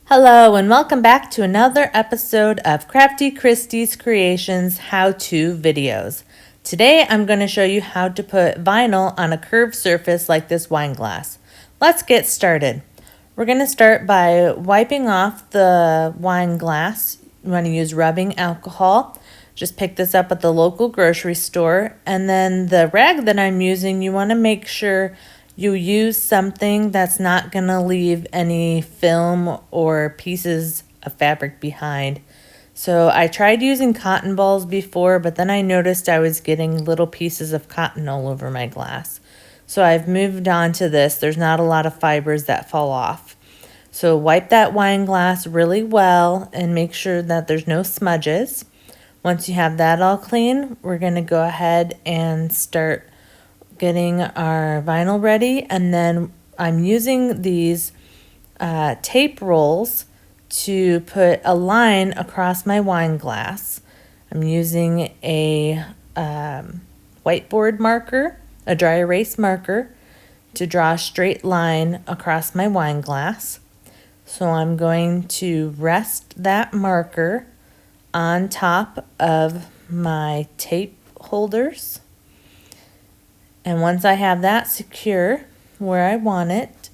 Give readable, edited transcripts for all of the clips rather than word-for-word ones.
Hello and welcome back to another episode of Crafty Christie's Creations how-to videos. Today I'm going to show you how to put vinyl on a curved surface like this wine glass. Let's get started. We're going to start by wiping off the wine glass. You want to use rubbing alcohol. Just pick this up at the local grocery store, and then the rag that I'm using, you want to make sure you use something that's not going to leave any film or pieces of fabric behind. So I tried using cotton balls before, but then I noticed I was getting little pieces of cotton all over my glass. So I've moved on to this. There's not a lot of fibers that fall off. So wipe that wine glass really well and make sure that there's no smudges. Once you have that all clean, we're going to go ahead and start getting our vinyl ready, and then I'm using these tape rolls to put a line across my wine glass. I'm using a whiteboard marker, a dry erase marker, to draw a straight line across my wine glass. So I'm going to rest that marker on top of my tape holders. And once I have that secure where I want it,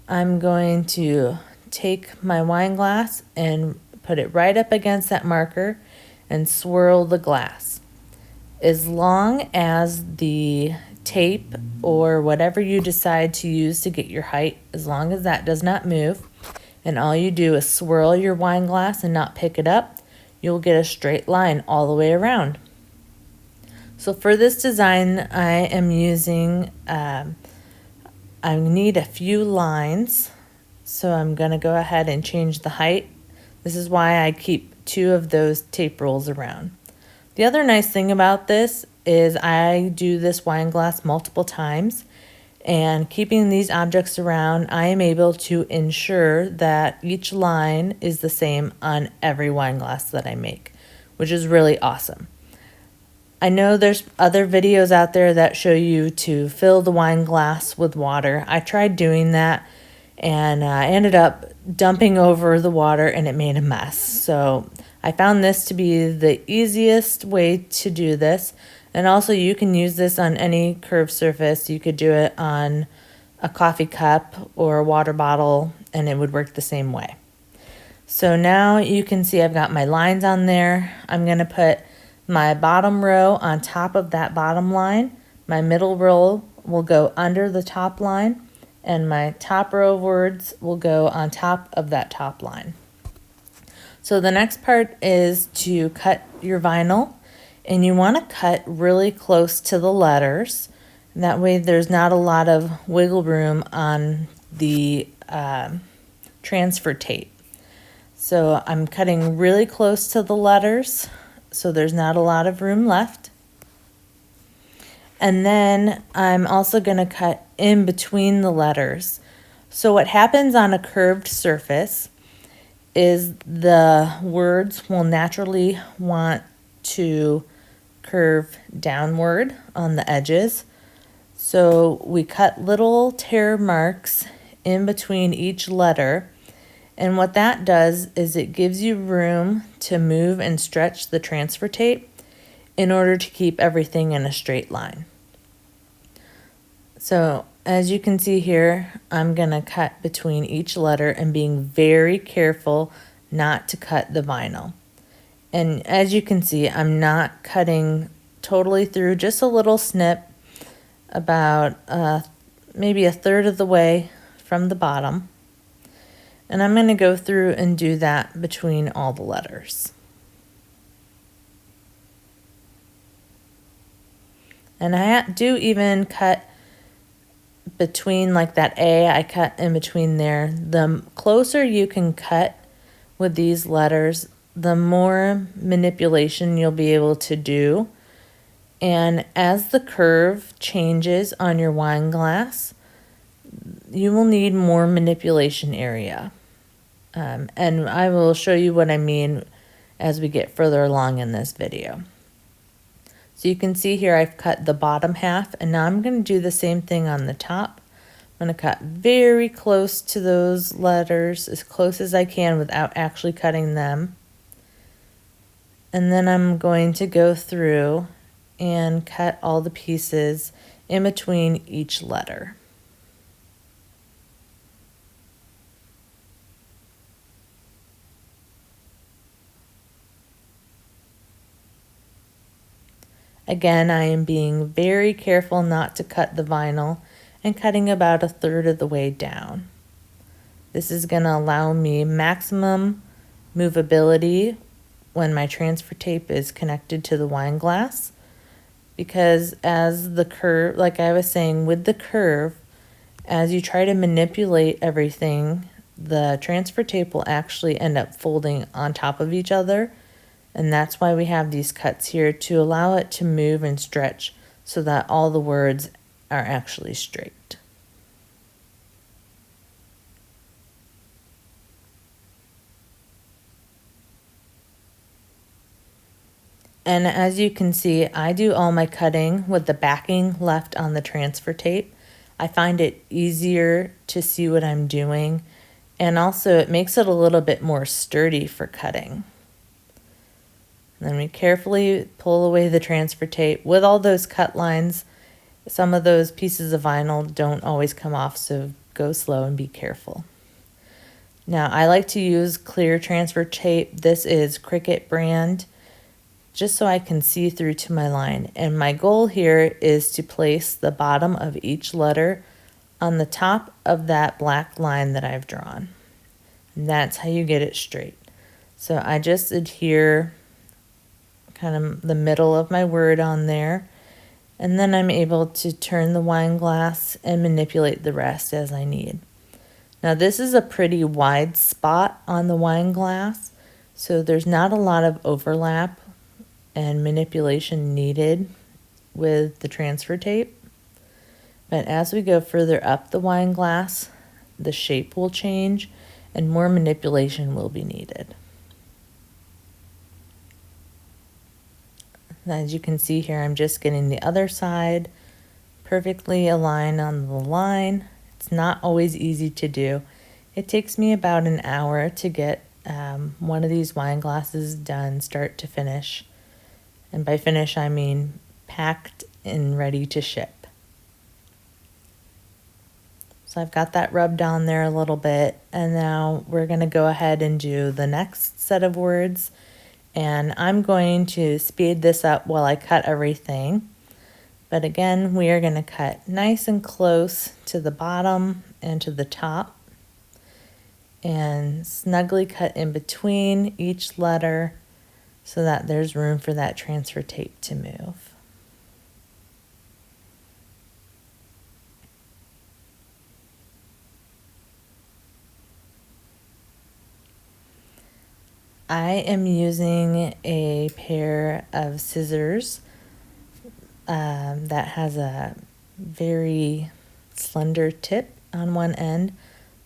I'm going to take my wine glass and put it right up against that marker and swirl the glass. As long as the tape or whatever you decide to use to get your height, as long as that does not move, and all you do is swirl your wine glass and not pick it up, you'll get a straight line all the way around. So for this design, I am using, I need a few lines. So I'm going to go ahead and change the height. This is why I keep 2 of those tape rolls around. The other nice thing about this is I do this wine glass multiple times. And keeping these objects around, I am able to ensure that each line is the same on every wine glass that I make, which is really awesome. I know there's other videos out there that show you to fill the wine glass with water. I tried doing that and I ended up dumping over the water and it made a mess. So I found this to be the easiest way to do this. And also you can use this on any curved surface. You could do it on a coffee cup or a water bottle and it would work the same way. So now you can see I've got my lines on there. I'm going to put my bottom row on top of that bottom line. My middle row will go under the top line, and my top row of words will go on top of that top line. So the next part is to cut your vinyl, and you want to cut really close to the letters. That way there's not a lot of wiggle room on the transfer tape. So I'm cutting really close to the letters, so there's not a lot of room left. And then I'm also going to cut in between the letters. So what happens on a curved surface is the words will naturally want to curve downward on the edges. So we cut little tear marks in between each letter. And what that does is it gives you room to move and stretch the transfer tape in order to keep everything in a straight line. So as you can see here, I'm going to cut between each letter and being very careful not to cut the vinyl. And as you can see, I'm not cutting totally through, just a little snip about maybe a third of the way from the bottom. And I'm going to go through and do that between all the letters. And I do even cut between, like that A, I cut in between there. The closer you can cut with these letters, the more manipulation you'll be able to do. And as the curve changes on your wine glass, you will need more manipulation area. And I will show you what I mean as we get further along in this video. So you can see here I've cut the bottom half, and now I'm going to do the same thing on the top, I'm going to cut very close to those letters, as close as I can without actually cutting them. And then I'm going to go through and cut all the pieces in between each letter. Again, I am being very careful not to cut the vinyl and cutting about 1/3 of the way down. This is going to allow me maximum movability when my transfer tape is connected to the wine glass, because as the curve, like I was saying with the curve, as you try to manipulate everything, the transfer tape will actually end up folding on top of each other. And that's why we have these cuts here, to allow it to move and stretch so that all the words are actually straight. And as you can see, I do all my cutting with the backing left on the transfer tape. I find it easier to see what I'm doing, and also it makes it a little bit more sturdy for cutting. Then we carefully pull away the transfer tape. With all those cut lines, some of those pieces of vinyl don't always come off, so go slow and be careful. Now, I like to use clear transfer tape. This is Cricut brand, just so I can see through to my line. And my goal here is to place the bottom of each letter on the top of that black line that I've drawn. And that's how you get it straight. So I just adhere kind of the middle of my word on there, and then I'm able to turn the wine glass and manipulate the rest as I need. Now this is a pretty wide spot on the wine glass, so there's not a lot of overlap and manipulation needed with the transfer tape. But as we go further up the wine glass, the shape will change and more manipulation will be needed. As you can see here, I'm just getting the other side perfectly aligned on the line. It's not always easy to do. It takes me about an hour to get one of these wine glasses done start to finish. And by finish, I mean packed and ready to ship. So I've got that rubbed on there a little bit, and now we're going to go ahead and do the next set of words. And I'm going to speed this up while I cut everything. But again, we are going to cut nice and close to the bottom and to the top, and snugly cut in between each letter so that there's room for that transfer tape to move. I am using a pair of scissors that has a very slender tip on one end.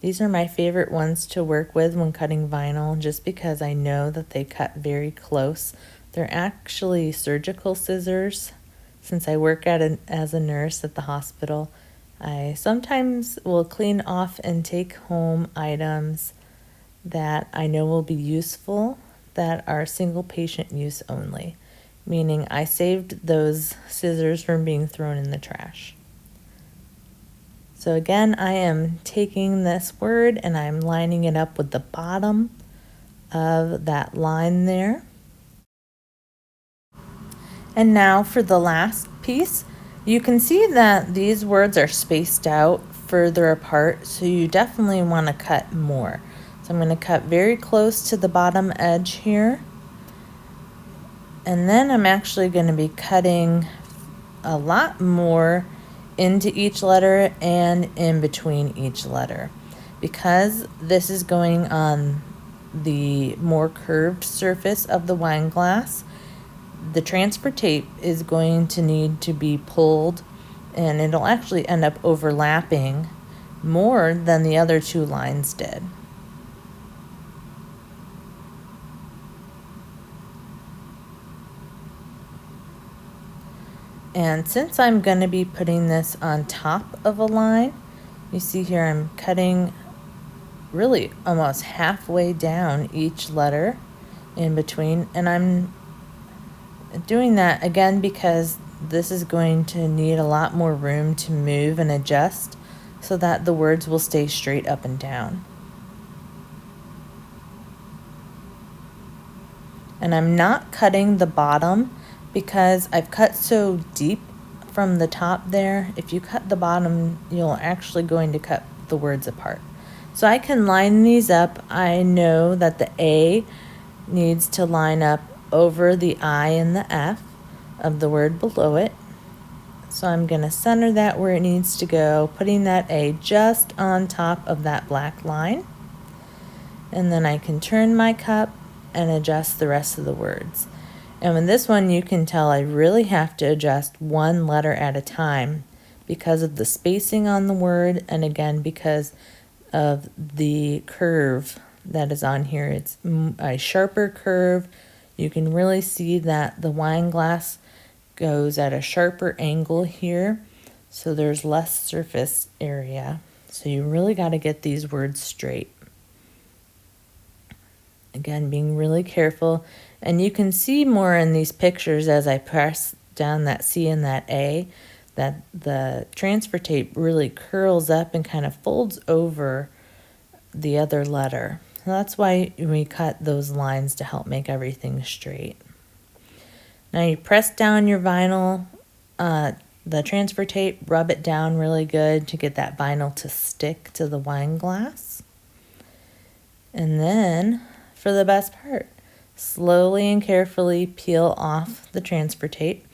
These are my favorite ones to work with when cutting vinyl, just because I know that they cut very close. They're actually surgical scissors. Since I work as a nurse at the hospital, I sometimes will clean off and take home items that I know will be useful, that are single patient use only, meaning I saved those scissors from being thrown in the trash. So again, I am taking this word and I'm lining it up with the bottom of that line there. And now for the last piece, you can see that these words are spaced out further apart, so you definitely want to cut more. So I'm going to cut very close to the bottom edge here. And then I'm actually going to be cutting a lot more into each letter and in between each letter. Because this is going on the more curved surface of the wine glass, the transfer tape is going to need to be pulled, and it'll actually end up overlapping more than the other two lines did. And since I'm going to be putting this on top of a line, You see here I'm cutting really almost halfway down each letter in between, and I'm doing that again because this is going to need a lot more room to move and adjust so that the words will stay straight up and down. And I'm not cutting the bottom because I've cut so deep from the top there. If you cut the bottom, you're actually going to cut the words apart. So I can line these up. I know that the A needs to line up over the I and the F of the word below it. So I'm going to center that where it needs to go, putting that A just on top of that black line. And then I can turn my cup and adjust the rest of the words. And with this one, you can tell I really have to adjust one letter at a time because of the spacing on the word, and again because of the curve that is on here. It's a sharper curve. You can really see that the wine glass goes at a sharper angle here, so there's less surface area. So you really got to get these words straight. Again, being really careful, and you can see more in these pictures as I press down that C and that A, that the transfer tape really curls up and kind of folds over the other letter. So that's why we cut those lines to help make everything straight. Now you press down your vinyl, the transfer tape, rub it down really good to get that vinyl to stick to the wine glass. And then, for the best part, slowly and carefully peel off the transfer tape.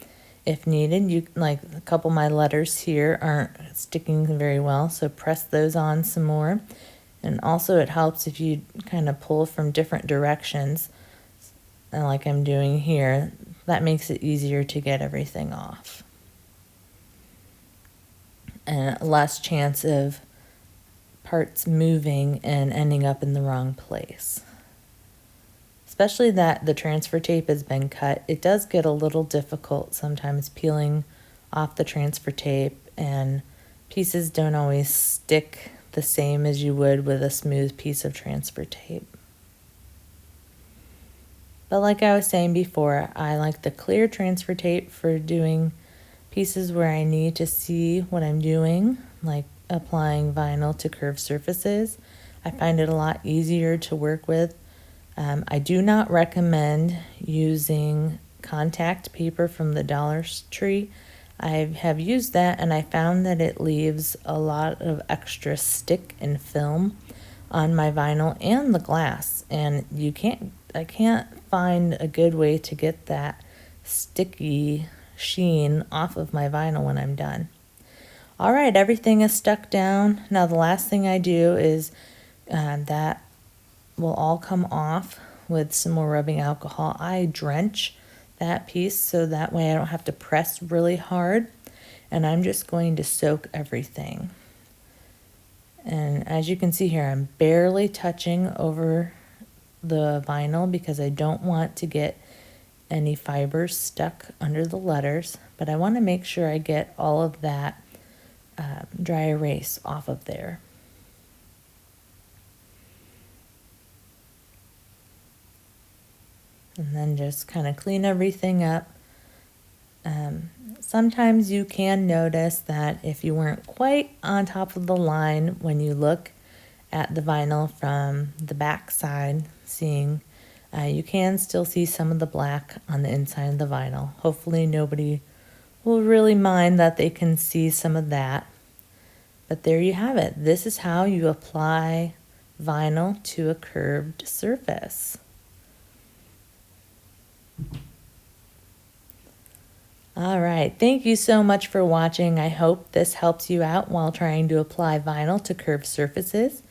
If needed, you like a couple of my letters here aren't sticking very well, so press those on some more. And also it helps if you kind of pull from different directions, like I'm doing here. That makes it easier to get everything off. And less chance of parts moving and ending up in the wrong place. Especially that the transfer tape has been cut, it does get a little difficult sometimes peeling off the transfer tape, and pieces don't always stick the same as you would with a smooth piece of transfer tape. But like I was saying before, I like the clear transfer tape for doing pieces where I need to see what I'm doing, like applying vinyl to curved surfaces. I find it a lot easier to work with. I do not recommend using contact paper from the Dollar Tree. I have used that, and I found that it leaves a lot of extra stick and film on my vinyl and the glass, and I can't find a good way to get that sticky sheen off of my vinyl when I'm done. All right, everything is stuck down. Now the last thing I do is that will all come off with some more rubbing alcohol. I drench that piece so that way I don't have to press really hard, and I'm just going to soak everything. And as you can see here, I'm barely touching over the vinyl because I don't want to get any fibers stuck under the letters, but I want to make sure I get all of that dry erase off of there. And then just kind of clean everything up. Sometimes you can notice that if you weren't quite on top of the line when you look at the vinyl from the back side, you can still see some of the black on the inside of the vinyl. Hopefully nobody will really mind that they can see some of that. But there you have it. This is how you apply vinyl to a curved surface. All right, thank you so much for watching. I hope this helps you out while trying to apply vinyl to curved surfaces.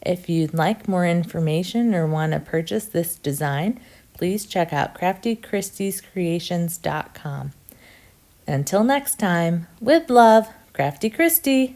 If you'd like more information or want to purchase this design, please check out craftychristiescreations.com. Until next time, with love, Crafty Christie.